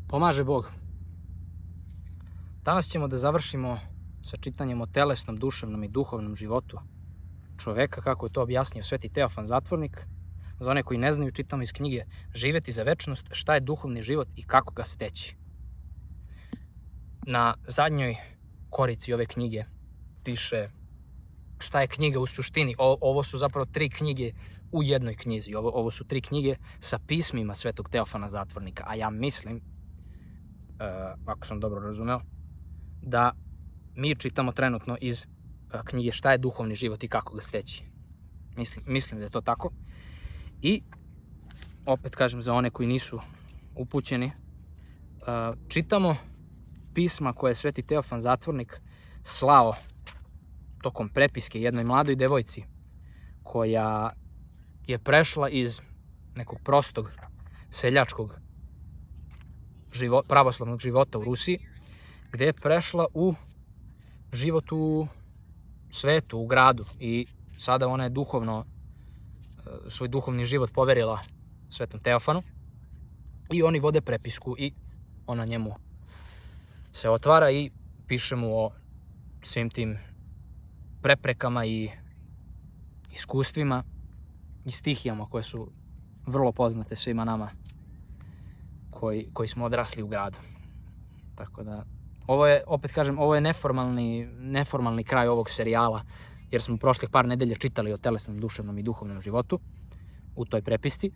Pomaže Bog. Danas ćemo da završimo sa čitanjem o telesnom, duševnom i duhovnom životu čoveka, kako je to objasnio Sveti Teofan Zatvornik. Za one koji ne znaju, čitamo iz knjige Živeti za večnost, šta je duhovni život i kako ga steći. Na zadnjoj korici ove knjige piše šta je knjiga u suštini. Ovo su zapravo 3 knjige u jednoj knjizi. Ovo su 3 knjige sa pismima Svetog Teofana Zatvornika. A ja mislim, ako sam dobro razumeo, da mi čitamo trenutno iz knjige šta je duhovni život i kako ga steći. Mislim da je to tako. I opet kažem za one koji nisu upućeni, čitamo pisma koje je Sveti Teofan Zatvornik slao tokom prepiske jednoj mladoj devojci koja je prešla iz nekog prostog seljačkog pravoslavnog života u Rusiji, gde je prešla u život u svetu, u gradu, i sada ona je svoj duhovni život poverila Svetom Teofanu i oni vode prepisku i ona njemu se otvara i piše mu o svim tim preprekama i iskustvima i stihijama koje su vrlo poznate svima nama koji smo odrasli u gradu. Tako da, ovo je neformalni kraj ovog serijala, jer smo prošlih par nedelja čitali o telesnom, duševnom i duhovnom životu u toj prepisci.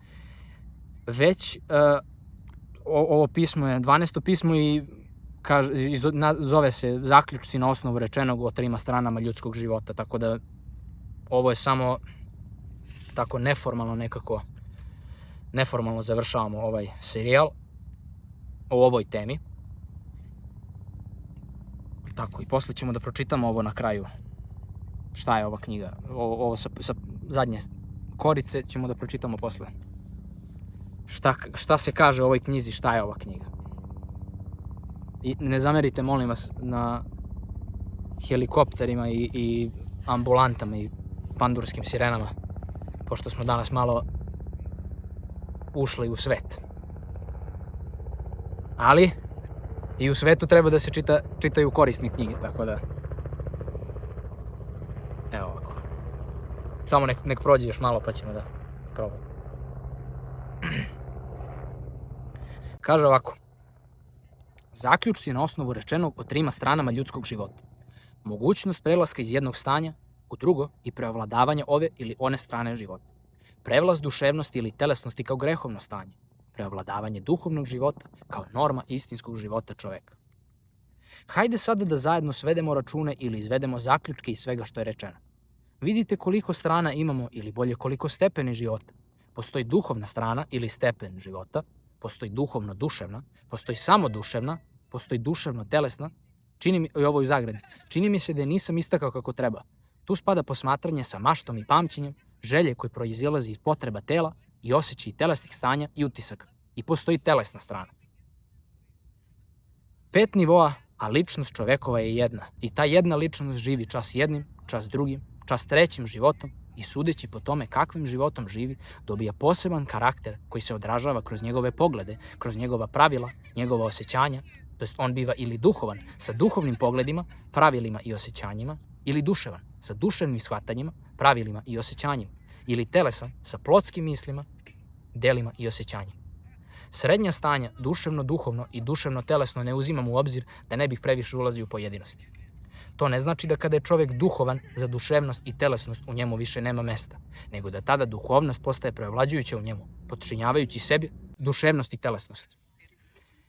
Već ovo pismo je 12. pismo i zove se Zaključci na osnovu rečenog o 3 stranama ljudskog života, tako da ovo je samo tako neformalno završavamo ovaj serijal o ovoj temi. Tako, i posle ćemo da pročitamo ovo na kraju. Šta je ova knjiga? Ovo sa zadnje korice ćemo da pročitamo posle. Šta se kaže o ovoj knjizi, šta je ova knjiga? I ne zamerite, molim vas, na helikopterima i ambulantama i pandurskim sirenama, pošto smo danas malo ušli u svet. Ali i u svetu treba da se čitaju korisne knjige, tako da evo ovako. Samo nek prođe još malo pa ćemo da probamo. Kaže ovako: zaključci na osnovu rečenog o 3 stranama ljudskog života. Mogućnost prelaska iz jednog stanja u drugo i preovladavanje ove ili one strane života. Prevlast duševnosti ili telesnosti kao grehovno stanje. Preovladavanje duhovnog života kao norma istinskog života čoveka. Hajde sada da zajedno svedemo račune ili izvedemo zaključke iz svega što je rečeno. Vidite koliko strana imamo, ili bolje koliko stepeni života. Postoji duhovna strana ili stepen života, postoji duhovno-duševna, postoji samo-duševna, postoji duševno-telesna, i ovo je u zagradi. Čini mi se da je nisam istakao kako treba. Tu spada posmatranje sa maštom i pamćenjem, želje koje proizilazi iz potreba tela i osjećaj telesnih stanja i utisaka. I postoji telesna strana. 5 nivoa, a ličnost čovekova je jedna. I ta jedna ličnost živi čas jednim, čas drugim, čas trećim životom i sudeći po tome kakvim životom živi, dobija poseban karakter koji se odražava kroz njegove poglede, kroz njegova pravila, njegova osjećanja, to jest on biva ili duhovan sa duhovnim pogledima, pravilima i osjećanjima, ili duševan sa duševnim shvatanjima, pravilima i osjećanjima, ili telesan sa plotskim mislima, delima i osjećanjima. Srednja stanja, duševno-duhovno i duševno-telesno, ne uzimam u obzir da ne bih previše ulazio u pojedinosti. To ne znači da kada je čovjek duhovan, za duševnost i telesnost u njemu više nema mesta, nego da tada duhovnost postaje preovlađujuća u njemu, potčinjavajući sebi duševnost i telesnost.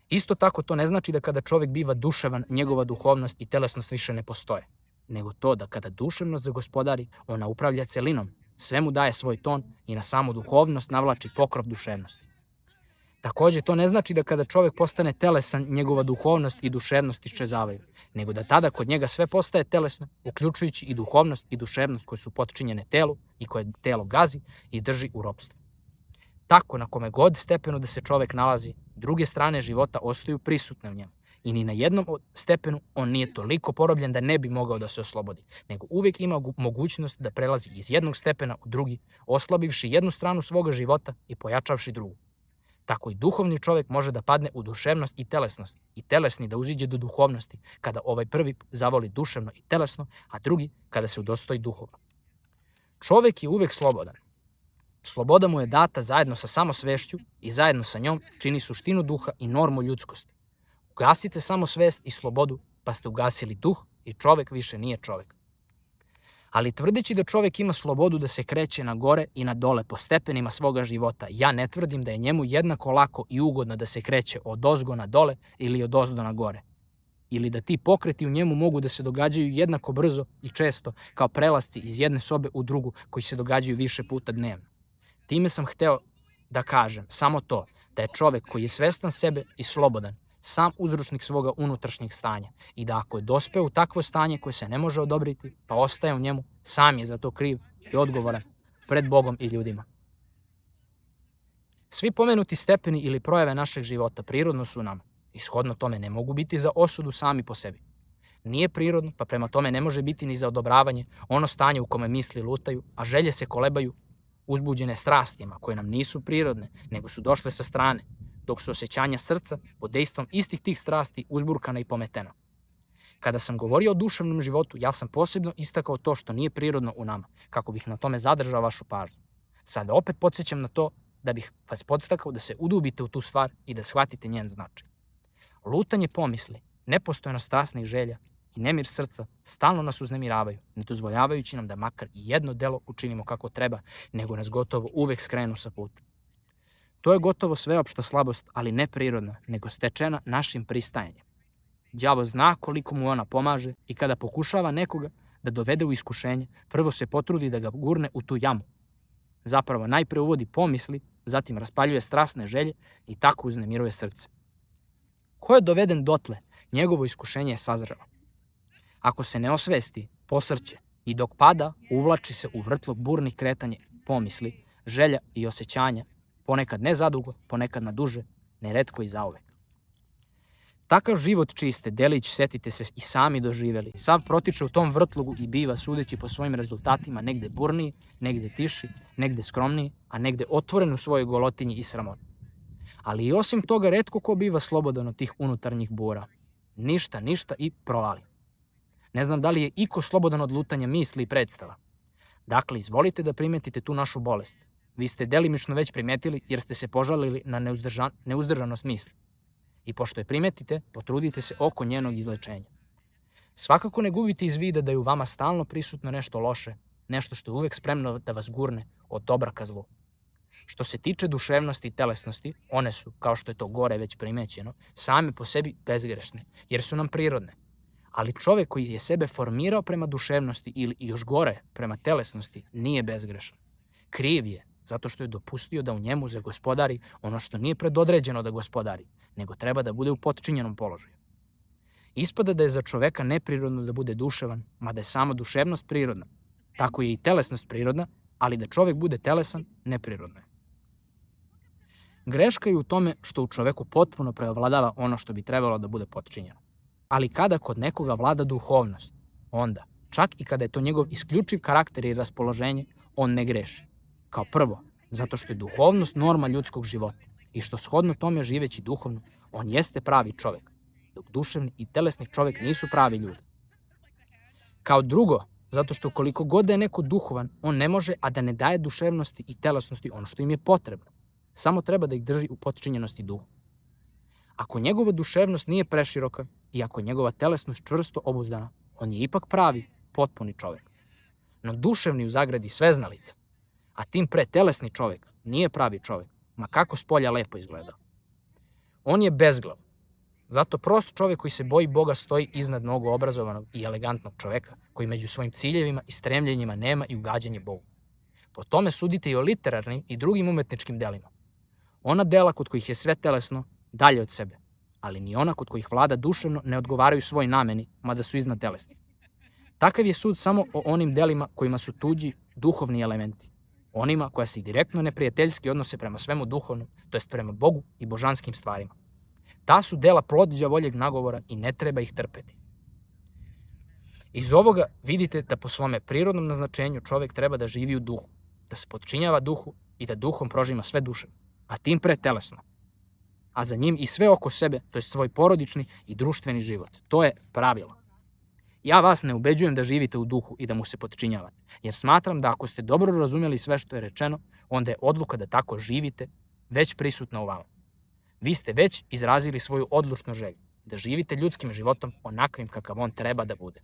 Isto tako to ne znači da kada čovjek biva duševan, njegova duhovnost i telesnost više ne postoje, nego to da kada duševnost zagospodari, ona upravlja celinom, sve mu daje svoj ton i na samu duhovnost navlači pokrov duševnosti. Takođe, to ne znači da kada čovjek postane telesan, njegova duhovnost i duševnost iščezavaju, nego da tada kod njega sve postaje telesno, uključujući i duhovnost i duševnost koje su potčinjene telu i koje telo gazi i drži u ropstvu. Tako, na kome god stepenu da se čovjek nalazi, druge strane života ostaju prisutne u njemu i ni na jednom stepenu on nije toliko porobljen da ne bi mogao da se oslobodi, nego uvijek ima mogućnost da prelazi iz jednog stepena u drugi, oslabivši jednu stranu svoga života i pojačavši drugu. Tako i duhovni čovjek može da padne u duševnost i telesnost, i telesni da uziđe do duhovnosti, kada ovaj prvi zavoli duševno i telesno, a drugi kada se udostoji duhovno. Čovjek je uvek slobodan. Sloboda mu je data zajedno sa samosvešću i zajedno sa njom čini suštinu duha i normu ljudskosti. Ugasite samosvest i slobodu, pa ste ugasili duh i čovjek više nije čovjek. Ali tvrdeći da čovjek ima slobodu da se kreće na gore i na dole po stepenima svoga života, ja ne tvrdim da je njemu jednako lako i ugodno da se kreće od ozgo na dole ili od ozdo na gore. Ili da ti pokreti u njemu mogu da se događaju jednako brzo i često kao prelasci iz jedne sobe u drugu koji se događaju više puta dnevno. Time sam hteo da kažem samo to, da je čovjek koji je svestan sebe i slobodan, sam uzročnik svoga unutrašnjeg stanja i da ako je dospeo u takvo stanje koje se ne može odobriti, pa ostaje u njemu, sam je za to kriv i odgovoran pred Bogom i ljudima. Svi pomenuti stepeni ili projave našeg života prirodno su nama i shodno tome ne mogu biti za osudu sami po sebi. Nije prirodno, pa prema tome ne može biti ni za odobravanje ono stanje u kome misli lutaju, a želje se kolebaju, uzbuđene strastima koje nam nisu prirodne, nego su došle sa strane, dok su osjećanja srca pod dejstvom istih tih strasti uzburkana i pometena. Kada sam govorio o duševnom životu, ja sam posebno istakao to što nije prirodno u nama, kako bih na tome zadržao vašu pažnju. Sada opet podsjećam na to da bih vas podstakao da se udubite u tu stvar i da shvatite njen značaj. Lutanje pomisli, nepostojnost strasnih želja i nemir srca stalno nas uznemiravaju, ne dozvoljavajući nam da makar i jedno delo učinimo kako treba, nego nas gotovo uvek skrenu sa puta. To je gotovo sveopšta slabost, ali ne prirodna, nego stečena našim pristajanjem. Đavo zna koliko mu ona pomaže i kada pokušava nekoga da dovede u iskušenje, prvo se potrudi da ga gurne u tu jamu. Zapravo najpre uvodi pomisli, zatim raspaljuje strasne želje i tako uznemiruje srce. Ko je doveden dotle, njegovo iskušenje je sazrelo. Ako se ne osvesti, posrće i dok pada, uvlači se u vrtlog burnih kretanja pomisli, želja i osjećanja, ponekad ne zadugo, ponekad na duže, neretko i zauvek. Takav život čiji ste delić, setite se i sami doživeli, sav protiče u tom vrtlogu i biva, sudeći po svojim rezultatima, negde burniji, negde tiši, negde skromniji, a negde otvoren u svojoj golotinji i sramoti. Ali i osim toga, retko ko biva slobodan od tih unutarnjih bura. Ništa i provali. Ne znam da li je iko slobodan od lutanja misli i predstava. Dakle, izvolite da primetite tu našu bolest. Vi ste delimično već primetili jer ste se požalili na neuzdržanost misli. I pošto je primetite, potrudite se oko njenog izlečenja. Svakako ne gubite iz vida da je u vama stalno prisutno nešto loše, nešto što je uvek spremno da vas gurne od dobra ka zlu. Što se tiče duševnosti i telesnosti, one su, kao što je to gore već primećeno, same po sebi bezgrešne, jer su nam prirodne. Ali čovjek koji je sebe formirao prema duševnosti ili još gore prema telesnosti nije bezgrešan. Kriv je zato što je dopustio da u njemu zagospodari ono što nije predodređeno da gospodari, nego treba da bude u potčinjenom položaju. Ispada da je za čoveka neprirodno da bude duševan, mada je samo duševnost prirodna. Tako je i telesnost prirodna, ali da čovek bude telesan, neprirodno je. Greška je u tome što u čoveku potpuno preovladava ono što bi trebalo da bude potčinjeno. Ali kada kod nekoga vlada duhovnost, onda, čak i kada je to njegov isključiv karakter i raspoloženje, on ne greši. Kao prvo, zato što je duhovnost norma ljudskog života i što shodno tome živeći duhovno, on jeste pravi čovek, dok duševni i telesni čovek nisu pravi ljudi. Kao drugo, zato što koliko god da je neko duhovan, on ne može, a da ne daje duševnosti i telesnosti ono što im je potrebno. Samo treba da ih drži u potčinjenosti duhu. Ako njegova duševnost nije preširoka i ako njegova telesnost čvrsto obuzdana, on je ipak pravi, potpuni čovek. No duševni u zagradi sveznalica, a tim pre telesni čovek, nije pravi čovek, ma kako spolja lepo izgledao. On je bezglav. Zato prost čovek koji se boji Boga stoji iznad mnogo obrazovanog i elegantnog čoveka, koji među svojim ciljevima i stremljenjima nema i ugađanje Bogu. Po tome sudite i o literarnim i drugim umetničkim delima. Ona dela kod kojih je sve telesno, dalje od sebe, ali ni ona kod kojih vlada duševno ne odgovaraju svoj nameni, mada su iznad telesni. Takav je sud samo o onim delima kojima su tuđi duhovni elementi. Onima koja se direktno neprijateljski odnose prema svemu duhovnom, to jest prema Bogu i božanskim stvarima. Ta su dela plod đavoljeg nagovora i ne treba ih trpeti. Iz ovoga vidite da po svome prirodnom naznačenju čovek treba da živi u duhu, da se potčinjava duhu i da duhom prožima sve duše, a tim pre telesno, a za njim i sve oko sebe, to je svoj porodični i društveni život. To je pravilo. Ja vas ne ubeđujem da živite u duhu i da mu se potčinjavate, jer smatram da ako ste dobro razumjeli sve što je rečeno, onda je odluka da tako živite već prisutna u vama. Vi ste već izrazili svoju odlučnu želju da živite ljudskim životom onakvim kakav on treba da bude.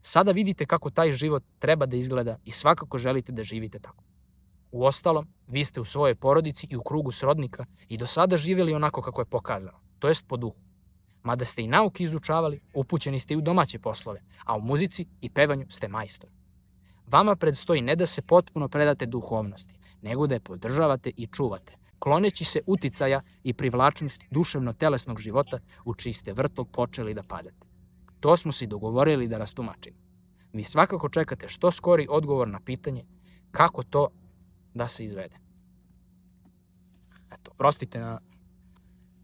Sada vidite kako taj život treba da izgleda i svakako želite da živite tako. Uostalom, vi ste u svojoj porodici i u krugu srodnika i do sada živjeli onako kako je pokazano, to jest po duhu. Mada ste i nauke izučavali, upućeni ste i u domaće poslove, a u muzici i pevanju ste majstor. Vama predstoji ne da se potpuno predate duhovnosti, nego da je podržavate i čuvate, kloneći se uticaja i privlačnosti duševno-telesnog života u čiji ste vrtlog počeli da padate. To smo se dogovorili da rastumačimo. Vi svakako čekate što skori odgovor na pitanje kako to da se izvede. Eto, prostite na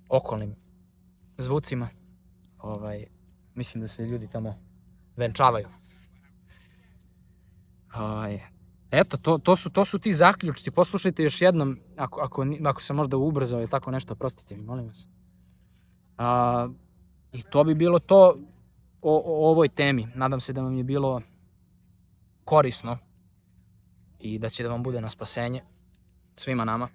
okolnim zvucima. Mislim da se ljudi tamo venčavaju. Eto, to su ti zaključci. Poslušajte još jednom, ako sam možda ubrzao ili tako nešto, prostite mi, molim vas. I to bi bilo to o ovoj temi. Nadam se da vam je bilo korisno i da će da vam bude na spasenje svima nama.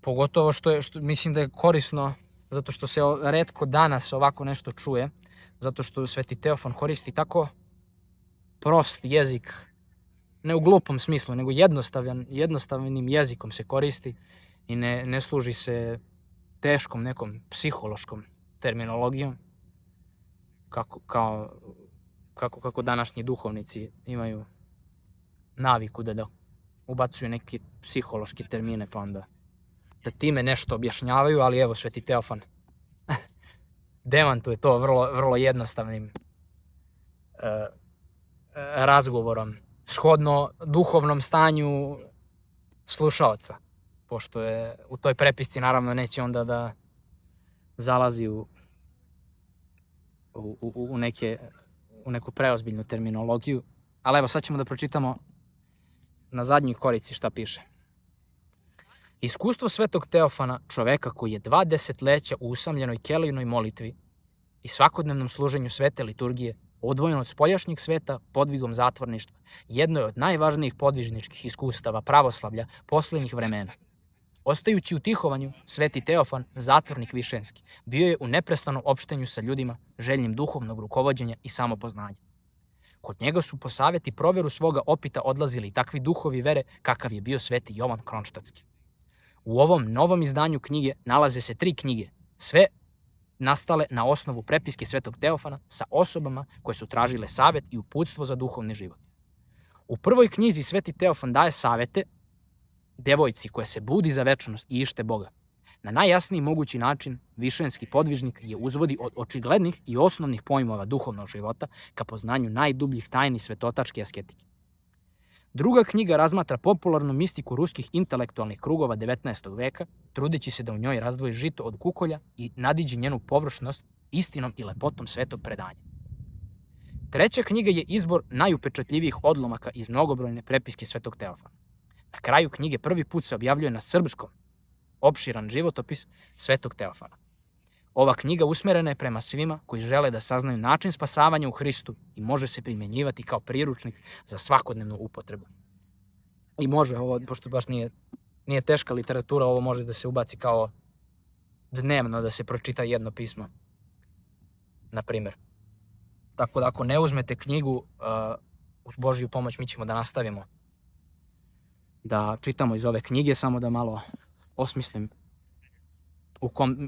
Pogotovo što mislim da je korisno zato što se retko danas ovako nešto čuje, zato što Sveti Teofan koristi tako prost jezik, ne u glupom smislu, nego jednostavnim jezikom se koristi i ne služi se teškom nekom psihološkom terminologijom kako današnji duhovnici imaju naviku da ubacuju neke psihološke termine pa onda da time nešto objašnjavaju, ali evo Sveti Teofan demantuje to vrlo jednostavnim razgovorom, shodno duhovnom stanju slušaoca, pošto je u toj prepisci naravno neće onda da zalazi u neku preozbiljnu terminologiju, ali evo sad ćemo da pročitamo na zadnjoj korici šta piše. Iskustvo Svetog Teofana, čoveka koji je 2 desetleća u usamljenoj kelijnoj molitvi i svakodnevnom služenju svete liturgije, odvojen od spoljašnjeg sveta podvigom zatvorništva, jedno je od najvažnijih podvižničkih iskustava pravoslavlja posljednjih vremena. Ostajući u tihovanju, Sveti Teofan, zatvornik Višenski, bio je u neprestanom opštenju sa ljudima, željnim duhovnog rukovođenja i samopoznanja. Kod njega su po savjet i proveru svoga opita odlazili takvi duhovi vere kakav je bio Sveti Jovan Kronštatski. U ovom novom izdanju knjige nalaze se 3 knjige, sve nastale na osnovu prepiske Svetog Teofana sa osobama koje su tražile savjet i uputstvo za duhovni život. U prvoj knjizi Sveti Teofan daje savjete devojci koja se budi za večnost i ište Boga. Na najjasniji mogući način Višenski podvižnik je uzvodi od očiglednih i osnovnih pojmova duhovnog života ka poznanju najdubljih tajni svetotačke asketike. Druga knjiga razmatra popularnu mistiku ruskih intelektualnih krugova 19. veka, trudeći se da u njoj razdvoji žito od kukolja i nadiđe njenu površnost istinom i lepotom svetog predanja. Treća knjiga je izbor najupečatljivijih odlomaka iz mnogobrojne prepiske Svetog Teofana. Na kraju knjige prvi put se objavljuje na srpskom opširan životopis Svetog Teofana. Ova knjiga usmerena je prema svima koji žele da saznaju način spasavanja u Hristu i može se primjenjivati kao priručnik za svakodnevnu upotrebu. I može ovo, pošto baš nije teška literatura, ovo može da se ubaci kao dnevno da se pročita jedno pismo, na primjer. Tako da ako ne uzmete knjigu, uz Božju pomoć mi ćemo da nastavimo da čitamo iz ove knjige, samo da malo osmislim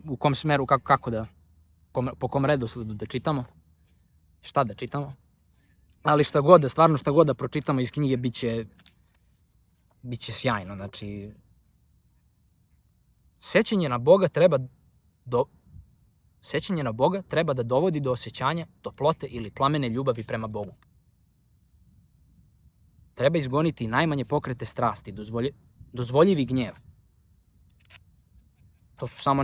u kom smeru, po kom redosledu da čitamo, šta da čitamo. Ali šta god da pročitamo iz knjige biće sjajno. Znači, sećanje na Boga treba da dovodi do osjećanja toplote ili plamene ljubavi prema Bogu. Treba izgoniti najmanje pokrete strasti, dozvoljivi gnjev. To su samo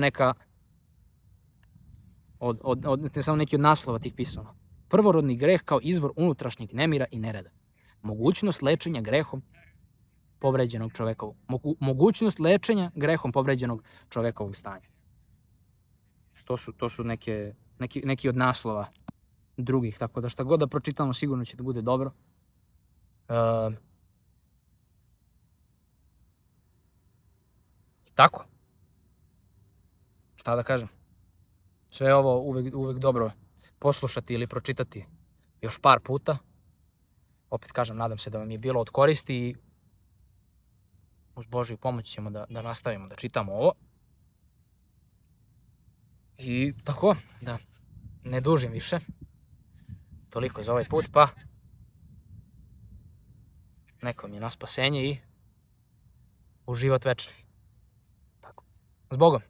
samo neki od naslova tih pisama. Prvorodni greh kao izvor unutrašnjeg nemira i nereda. Mogućnost lečenja grehom povređenog čovekovog, mogućnost lečenja grehom povređenog čovekovog stanja. To su neki od naslova drugih, tako da šta god da pročitamo sigurno će da bude dobro. I tako. Šta da kažem? Sve ovo uvek dobro poslušati ili pročitati još par puta. Opet kažem, nadam se da vam je bilo od koristi i uz Božju pomoć ćemo da nastavimo da čitamo ovo. I tako, da ne dužim više. Toliko za ovaj put, pa nekom je na spasenje i u život večni. Tako. S Bogom!